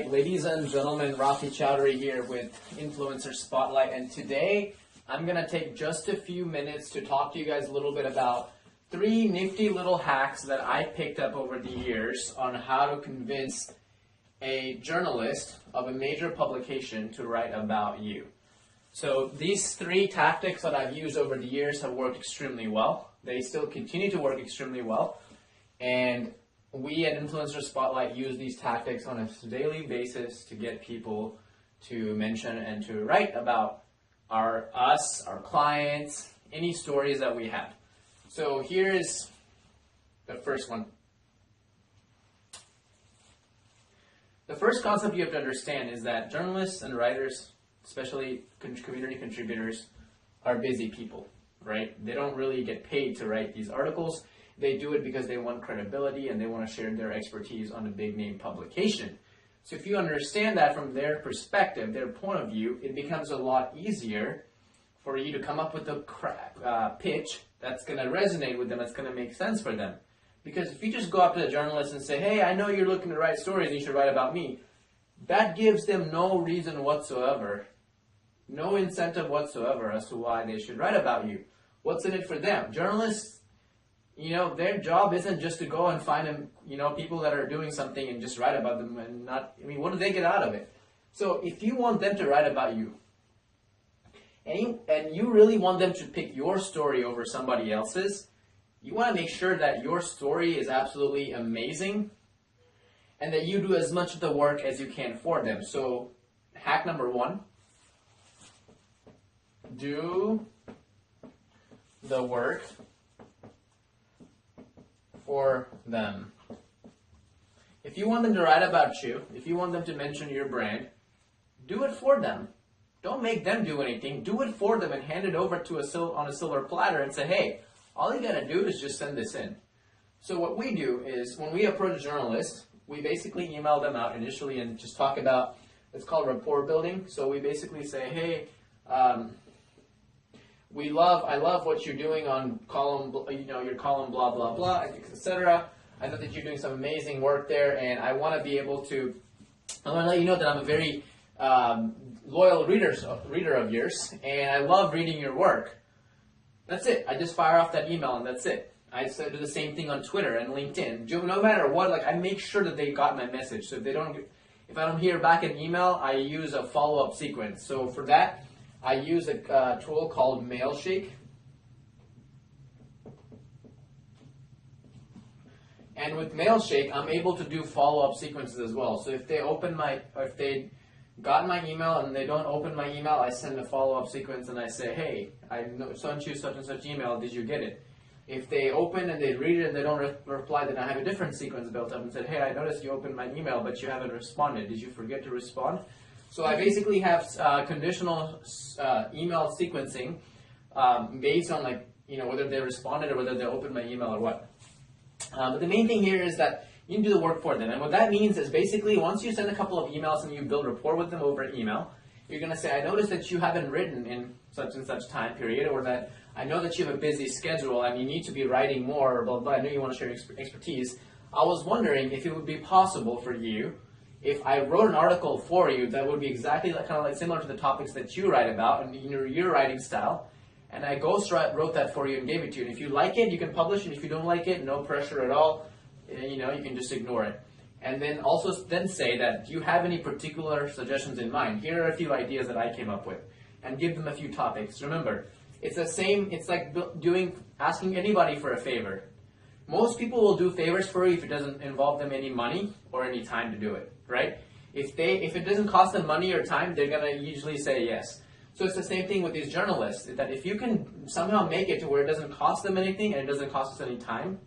right, ladies and gentlemen, Rafi Chowdhury here with Influencer Spotlight, and today I'm going to take just a few minutes to talk to you guys a little bit about 3 nifty little hacks that I picked up over the years on how to convince a journalist of a major publication to write about you. So these 3 tactics that I've used over the years have worked extremely well. They still continue to work extremely well, and we at Influencer Spotlight use these tactics on a daily basis to get people to mention and to write about us, our clients, any stories that we have. So here's the first one. The first concept you have to understand is that journalists and writers, especially community contributors, are busy people, right? They don't really get paid to write these articles. They do it because they want credibility and they want to share their expertise on a big name publication. So if you understand that from their perspective, their point of view, it becomes a lot easier for you to come up with a pitch that's going to resonate with them, that's going to make sense for them. Because if you just go up to the journalist and say, hey, I know you're looking to write stories and you should write about me, that gives them no reason whatsoever, no incentive whatsoever as to why they should write about you. What's in it for them? Journalists, their job isn't just to go and find them, people that are doing something and just write about them and not, what do they get out of it? So if you want them to write about you, and you really want them to pick your story over somebody else's, you want to make sure that your story is absolutely amazing and that you do as much of the work as you can for them. So hack number 1, do the work for them. If you want them to write about you, if you want them to mention your brand, do it for them. Don't make them do anything. Do it for them and hand it over to on a silver platter and say, hey, all you got to do is just send this in. So what we do is when we approach a journalist, we basically email them out initially and just talk about, it's called rapport building. So we basically say, hey, I love what you're doing on column, your column, blah, blah, blah, etc. I know that you're doing some amazing work there, and I want to be able to, I want to let you know that I'm a very loyal reader of yours, and I love reading your work. That's it. I just fire off that email, and that's it. I do the same thing on Twitter and LinkedIn. No matter what, I make sure that they got my message. So if I don't hear back an email, I use a follow-up sequence. So for that, I use a tool called Mailshake. And with Mailshake, I'm able to do follow-up sequences as well. So if they got my email and they don't open my email, I send a follow-up sequence and I say, hey, I sent you such and such email, did you get it? If they open and they read it and they don't reply, then I have a different sequence built up and said, hey, I noticed you opened my email, but you haven't responded. Did you forget to respond? So I basically have conditional email sequencing based on whether they responded or whether they opened my email or what. But the main thing here is that you can do the work for them. And what that means is basically once you send a couple of emails and you build rapport with them over email, you're going to say, I noticed that you haven't written in such and such time period, or that I know that you have a busy schedule and you need to be writing more, blah, blah, I know you want to share expertise. I was wondering if it would be possible for you if I wrote an article for you that would be exactly similar to the topics that you write about and your writing style, and I wrote that for you and gave it to you. And if you like it, you can publish it. If you don't like it, no pressure at all. You can just ignore it. And then also say that, do you have any particular suggestions in mind? Here are a few ideas that I came up with, and give them a few topics. Remember, it's like asking anybody for a favor. Most people will do favors for you if it doesn't involve them any money or any time to do it, right? If it doesn't cost them money or time, they're going to usually say yes. So it's the same thing with these journalists, that if you can somehow make it to where it doesn't cost them anything and it doesn't cost us any time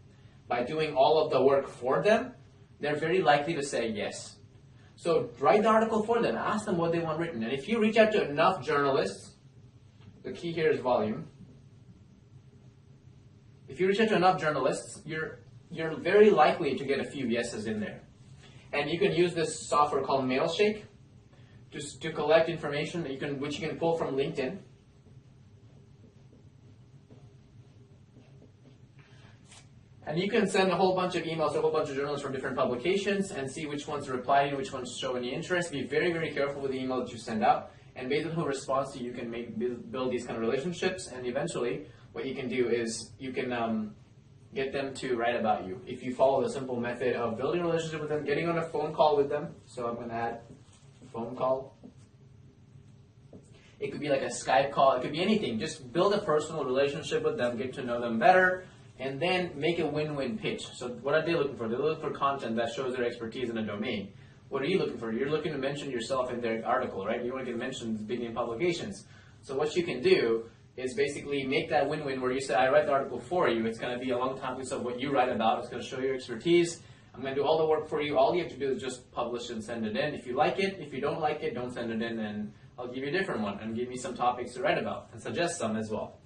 by doing all of the work for them, they're very likely to say yes. So write the article for them. Ask them what they want written. And if you reach out to enough journalists, the key here is volume. If you reach out to enough journalists, you're very likely to get a few yeses in there. And you can use this software called Mailshake just to collect information which you can pull from LinkedIn. And you can send a whole bunch of emails to a whole bunch of journalists from different publications and see which ones reply to you, which ones show any interest. Be very, very careful with the email that you send out. And based on who responds to you, you can build these kind of relationships. And eventually, what you can do is you can get them to write about you. If you follow the simple method of building a relationship with them, getting on a phone call with them. So I'm going to add phone call. It could be like a Skype call. It could be anything. Just build a personal relationship with them, get to know them better, and then make a win-win pitch. So what are they looking for? They're looking for content that shows their expertise in a domain. What are you looking for? You're looking to mention yourself in their article, right? You want to get mentioned in big name publications. So what you can do is basically make that win-win where you say, I write the article for you. It's going to be a long time piece of what you write about. It's going to show your expertise. I'm going to do all the work for you. All you have to do is just publish and send it in. If you like it, if you don't like it, don't send it in, and I'll give you a different one and give me some topics to write about and suggest some as well.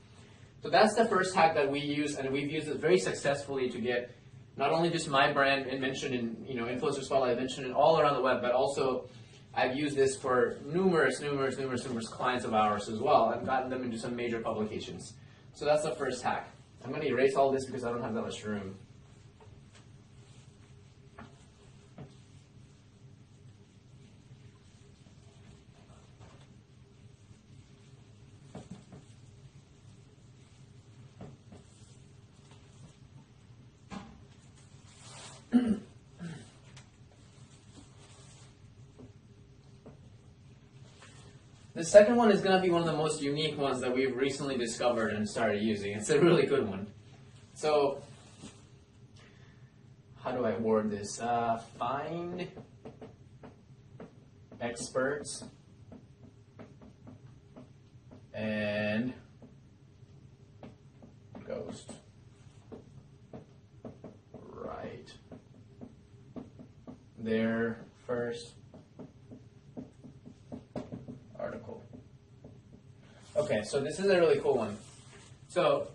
So that's the first hack that we use, and we've used it very successfully to get not only just my brand and mentioned in Influencer Spotlight, I mentioned it all around the web, but also I've used this for numerous clients of ours as well. I've gotten them into some major publications. So that's the first hack. I'm going to erase all this because I don't have that much room. The second one is going to be one of the most unique ones that we've recently discovered and started using. It's a really good one. So, how do I word this? Find experts and ghost. Right. Their first article. Okay, so this is a really cool one. So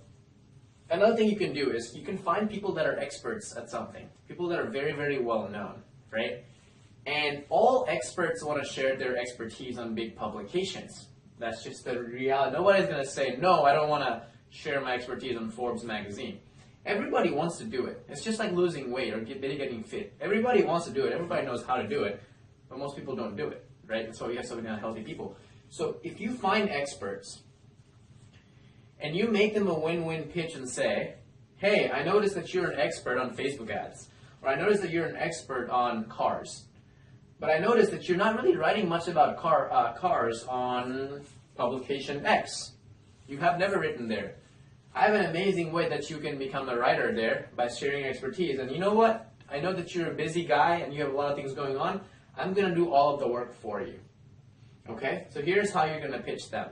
another thing you can do is you can find people that are experts at something, people that are very, very well known, right? And all experts want to share their expertise on big publications. That's just the reality. Nobody's going to say, no, I don't want to share my expertise on Forbes magazine. Everybody wants to do it. It's just like losing weight or getting fit. Everybody wants to do it. Everybody knows how to do it, but most people don't do it, right? And so we have so many unhealthy people. So if you find experts and you make them a win-win pitch and say, hey, I noticed that you're an expert on Facebook ads, or I noticed that you're an expert on cars, but I noticed that you're not really writing much about cars on publication X. You have never written there. I have an amazing way that you can become a writer there by sharing your expertise. And you know what? I know that you're a busy guy and you have a lot of things going on. I'm going to do all of the work for you. Okay? So here's how you're going to pitch them.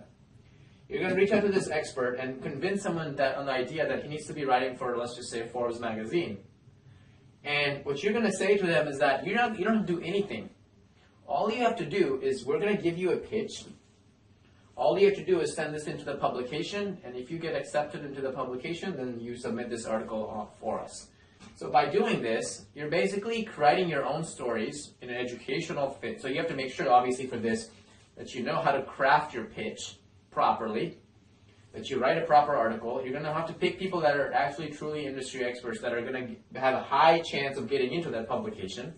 You're going to reach out to this expert and convince someone that on the idea that he needs to be writing for, let's just say, Forbes magazine. And what you're going to say to them is that you don't have to do anything. All you have to do is we're going to give you a pitch. All you have to do is send this into the publication, and if you get accepted into the publication, then you submit this article for us. So by doing this, you're basically writing your own stories in an educational fit. So you have to make sure, obviously, for this, that you know how to craft your pitch properly, that you write a proper article. You're going to have to pick people that are actually truly industry experts that are going to have a high chance of getting into that publication.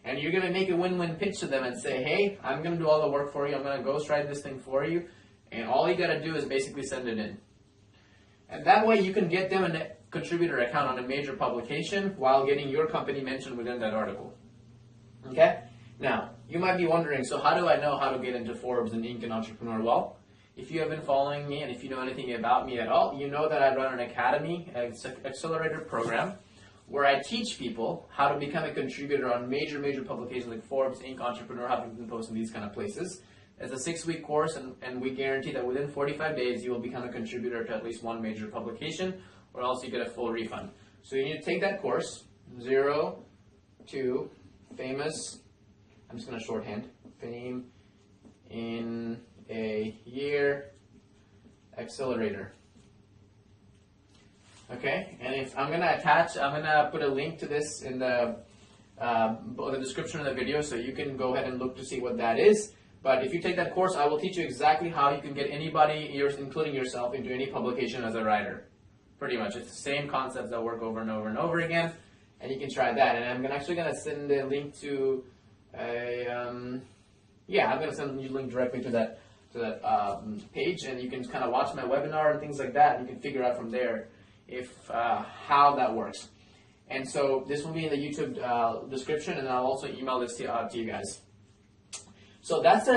And you're going to make a win-win pitch to them and say, hey, I'm going to do all the work for you. I'm going to ghostwrite this thing for you. And all you got to do is basically send it in. And that way you can get them a contributor account on a major publication while getting your company mentioned within that article. Okay? Now, you might be wondering, so how do I know how to get into Forbes and Inc. and Entrepreneur? Well, if you have been following me and if you know anything about me at all, you know that I run an academy, an accelerator program, where I teach people how to become a contributor on major publications like Forbes, Inc., Entrepreneur, Huffington Post, and these kind of places. It's a 6-week course, and we guarantee that within 45 days you will become a contributor to at least one major publication, or else you get a full refund. So you need to take that course, 0 to famous, I'm just going to shorthand, fame in a year accelerator. Okay, and if I'm going to put a link to this in the description of the video, so you can go ahead and look to see what that is. But if you take that course, I will teach you exactly how you can get anybody, including yourself, into any publication as a writer. Pretty much, it's the same concepts that work over and over and over again, and you can try that. And I'm actually going to send a link to I'm going to send you a link directly to that page, and you can kind of watch my webinar and things like that, and you can figure out from there if how that works. And so this will be in the YouTube description, and I'll also email this to you guys. So that's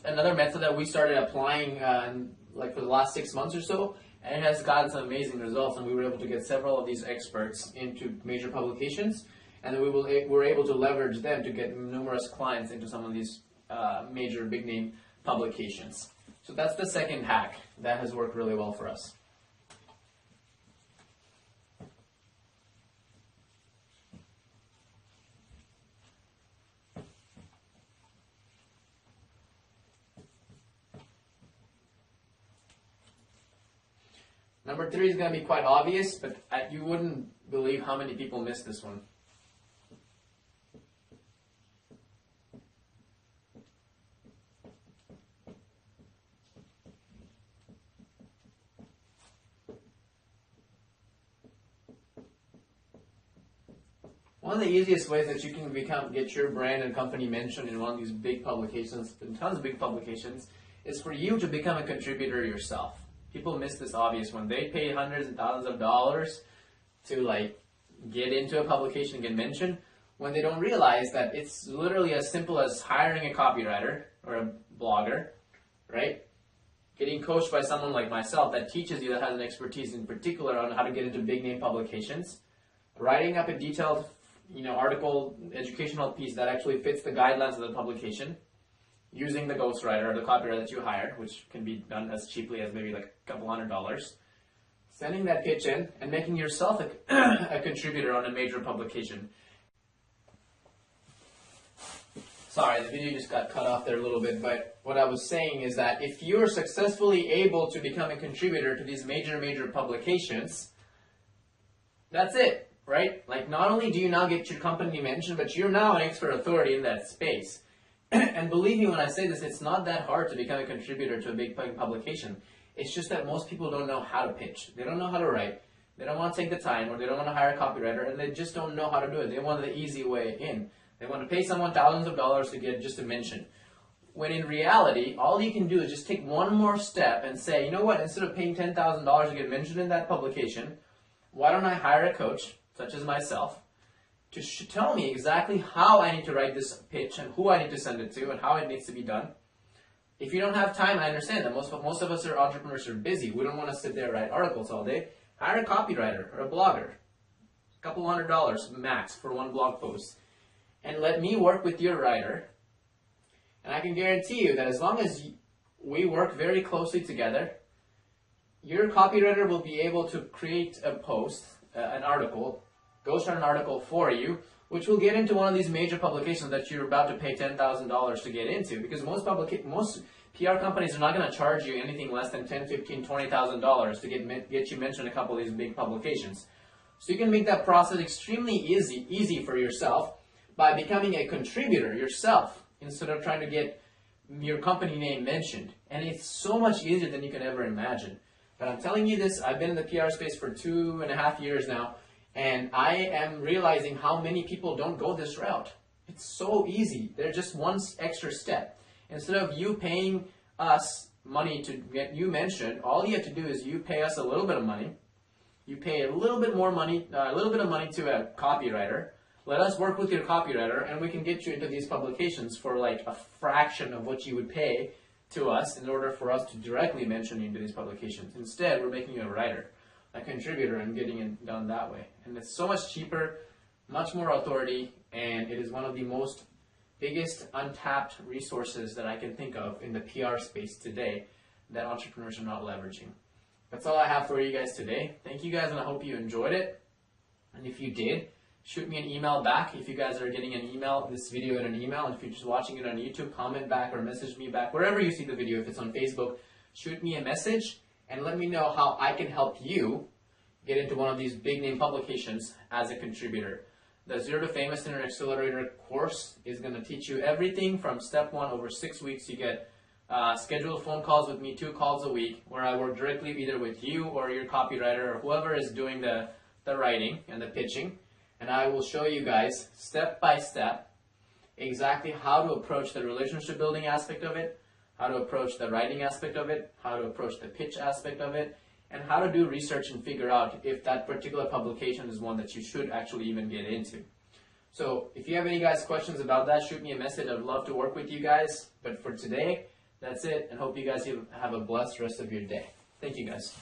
another method that we started applying like for the last 6 months or so, and it has gotten some amazing results, and we were able to get several of these experts into major publications, and we were able to leverage them to get numerous clients into some of these major big name publications. So that's the second hack that has worked really well for us. Number 3 is going to be quite obvious, but you wouldn't believe how many people miss this one. One of the easiest ways that you can get your brand and company mentioned in one of these big publications, and tons of big publications, is for you to become a contributor yourself. People miss this obvious one. They pay hundreds and thousands of dollars to like get into a publication and get mentioned, when they don't realize that it's literally as simple as hiring a copywriter or a blogger, right? Getting coached by someone like myself that teaches you, that has an expertise in particular on how to get into big name publications, writing up a detailed article, educational piece that actually fits the guidelines of the publication, using the ghostwriter or the copywriter that you hired, which can be done as cheaply as maybe like a couple $100s, sending that pitch in and making yourself a contributor on a major publication. Sorry, the video just got cut off there a little bit, but what I was saying is that if you're successfully able to become a contributor to these major publications, that's it, right? Like, not only do you now get your company mentioned, but you're now an expert authority in that space. And believe me when I say this, it's not that hard to become a contributor to a big publication. It's just that most people don't know how to pitch. They don't know how to write. They don't want to take the time, or they don't want to hire a copywriter, and they just don't know how to do it. They want the easy way in. They want to pay someone thousands of dollars to get just a mention. When in reality, all you can do is just take one more step and say, you know what, instead of paying $10,000 to get mentioned in that publication, why don't I hire a coach, such as myself, to tell me exactly how I need to write this pitch and who I need to send it to and how it needs to be done. If you don't have time, I understand that most of us are entrepreneurs, are busy. We don't want to sit there and write articles all day. Hire a copywriter or a blogger. A couple $100 max for one blog post. And let me work with your writer. And I can guarantee you that as long as we work very closely together, your copywriter will be able to create a post, an article, ghostwrite an article for you, which will get into one of these major publications that you're about to pay $10,000 to get into. Because most PR companies are not going to charge you anything less than $10,000, $15,000, $20,000 to get you mentioned in a couple of these big publications. So you can make that process extremely easy for yourself by becoming a contributor yourself instead of trying to get your company name mentioned. And it's so much easier than you can ever imagine. But I'm telling you this, I've been in the PR space for 2.5 years now, and I am realizing how many people don't go this route. It's so easy. There's just one extra step. Instead of you paying us money to get you mentioned, all you have to do is you pay us a little bit of money. You pay a little bit more money, a little bit of money to a copywriter. Let us work with your copywriter, and we can get you into these publications for like a fraction of what you would pay to us in order for us to directly mention you into these publications. Instead, we're making you a writer, a contributor, and getting it done that way. And it's so much cheaper, much more authority, and it is one of the biggest untapped resources that I can think of in the PR space today that entrepreneurs are not leveraging. That's all I have for you guys today. Thank you guys, and I hope you enjoyed it. And if you did, shoot me an email back. If you guys are getting this video in an email, and if you're just watching it on YouTube, comment back or message me back. Wherever you see the video, if it's on Facebook, shoot me a message and let me know how I can help you get into one of these big name publications as a contributor. The Zero to Famous Internet Accelerator course is going to teach you everything from step 1 over 6 weeks. You get schedule phone calls with me, 2 calls a week, where I work directly either with you or your copywriter or whoever is doing the writing and the pitching. And I will show you guys step by step exactly how to approach the relationship building aspect of it, how to approach the writing aspect of it, how to approach the pitch aspect of it, and how to do research and figure out if that particular publication is one that you should actually even get into. So if you have any guys questions about that, shoot me a message. I'd love to work with you guys. But for today, that's it, and hope you guys have a blessed rest of your day. Thank you guys.